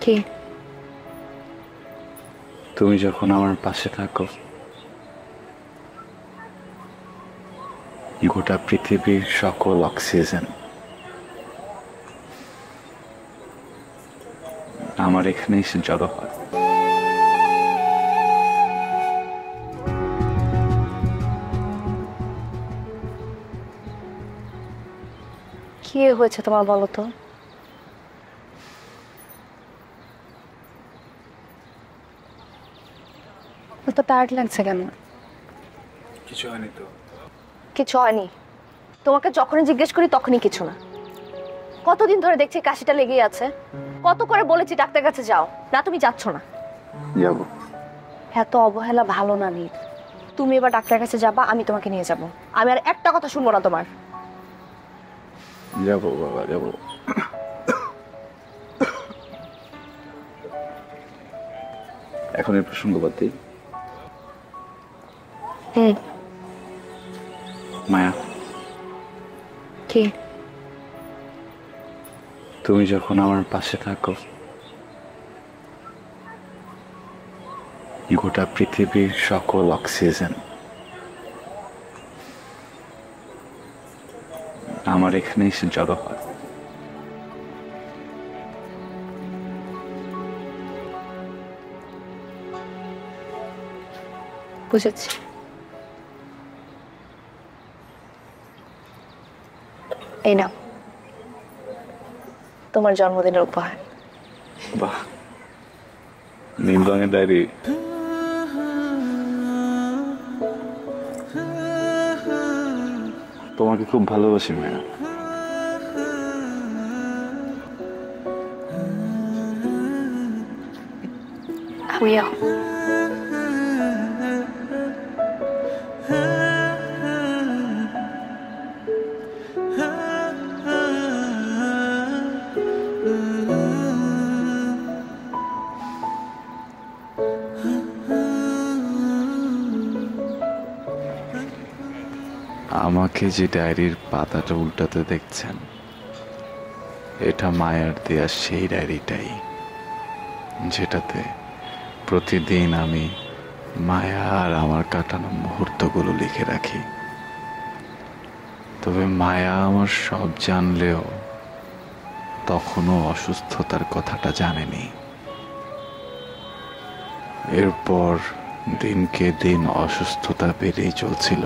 কি? তুমি যখন আমার পাশে থাকো গোটা পৃথিবীর সকল অক্সিজেন আমার এখানেই সে জড়ো হয়। কি হয়েছে তোমার বলো তো? তো টায়ার্ড লাগছে কেন? কিছু হয়নি তো। কিছু হয়নি? তোমাকে যখনই জিজ্ঞেস করি তখনই কিছু না। কতদিন ধরে দেখছি কাশিটা লেগেই আছে। কত করে বলেছি ডাক্তার কাছে যাও, না তুমি যাচ্ছ না। যাবো। এত অবহেলা ভালো না নীল। তুমি এবার ডাক্তারের কাছে যাবা, আমি তোমাকে নিয়ে যাব। আমি আর একটা কথা শুনবো না তোমার। যাবো বাবা, যাবো। এখন এই প্রসঙ্গ বাদ দিই। মায়া, কি? তুমি যখন আমার পাশে থাকো গোটা পৃথিবীর সকল অক্সিজেন আমার এখানেই সে জড়ো হয়। বুঝেছি। এই নাও তোমার জন্মদিনের উপহার। বাহ, নীল রঙের ডায়েরি। তোমাকে খুব ভালোবাসি মায়া। আমিও। আমাকে যে ডায়েরির পাতাটা উল্টাতে দেখছেন, এটা মায়ার দেয়া সেই ডায়েরিটাই, যেটাতে প্রতিদিন আমি মায়া আর আমার কাটানো মুহূর্তগুলো লিখে রাখি। তবে মায়া আমার সব জানলেও তখনও অসুস্থতার কথাটা জানেনি। এরপর দিনকে দিন অসুস্থতা বেড়েই চলছিল,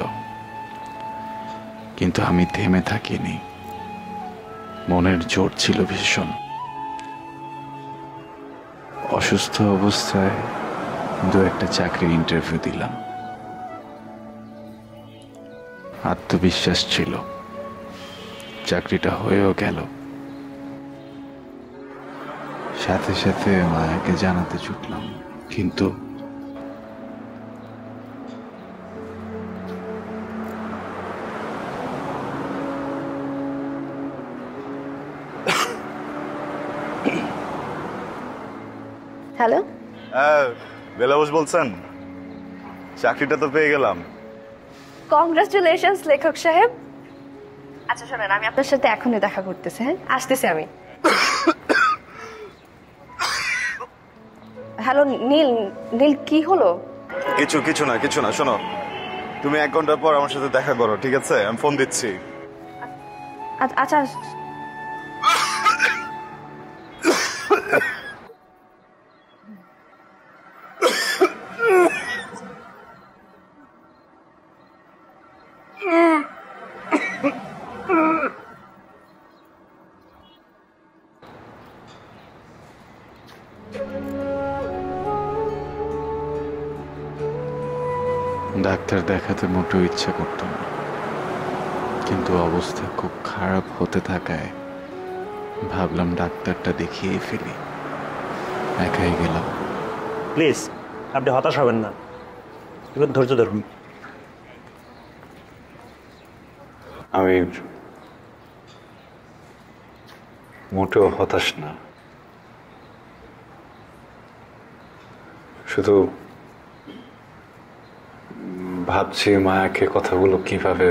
কিন্তু আমি থেমে থাকিনি। মনের জোর ছিল ভীষণ। অসুস্থ অবস্থায় দু একটা চাকরির ইন্টারভিউ দিলাম। আত্মবিশ্বাস ছিল, চাকরিটা হয়েও গেল। সাথে সাথে মায়াকে জানাতে ছুটলাম, কিন্তু হ্যালো, হ্যাঁ বেলাবস বলছেন? চাকরিটা তো পেয়ে গেলাম। কংগ্রাচুলেশনস লেখক সাহেব। আচ্ছা শোনেন, আমি আপনার সাথে এখনই দেখা করতেছি। হ্যাঁ, আসতেছি আমি। হ্যালো নীল। নীল, কি হলো? কিছু না শোনো, তুমি 1 ঘন্টা পর আমার সাথে দেখা করো, ঠিক আছে? আমি ফোন দিচ্ছি। আচ্ছা। ডাক্তার দেখাতে মোটেও ইচ্ছা করত না, কিন্তু অবস্থা খুব খারাপ হতে থাকায় ভাবলাম ডাক্তারটা দেখিয়েই ফেলি। একাই গেলাম। প্লিজ আপনি হতাশ হবেন না, একটু ধৈর্য ধরুন। আমি মোটেও হতাশ না, শুধু ভাবছি মায়াকে কথাগুলো কিভাবে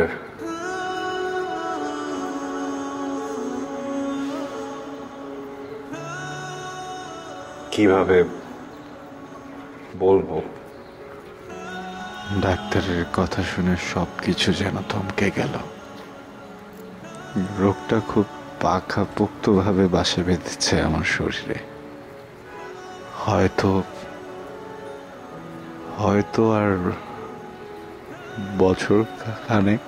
কিভাবে বলবো? ডাক্তারের কথা শুনে সবকিছু যেন থমকে গেল। রোগটা খুব পাকাপোক্তভাবে বাসা বেঁধেছে আমার শরীরে। হয়তো হয়তো আর বছর খানেক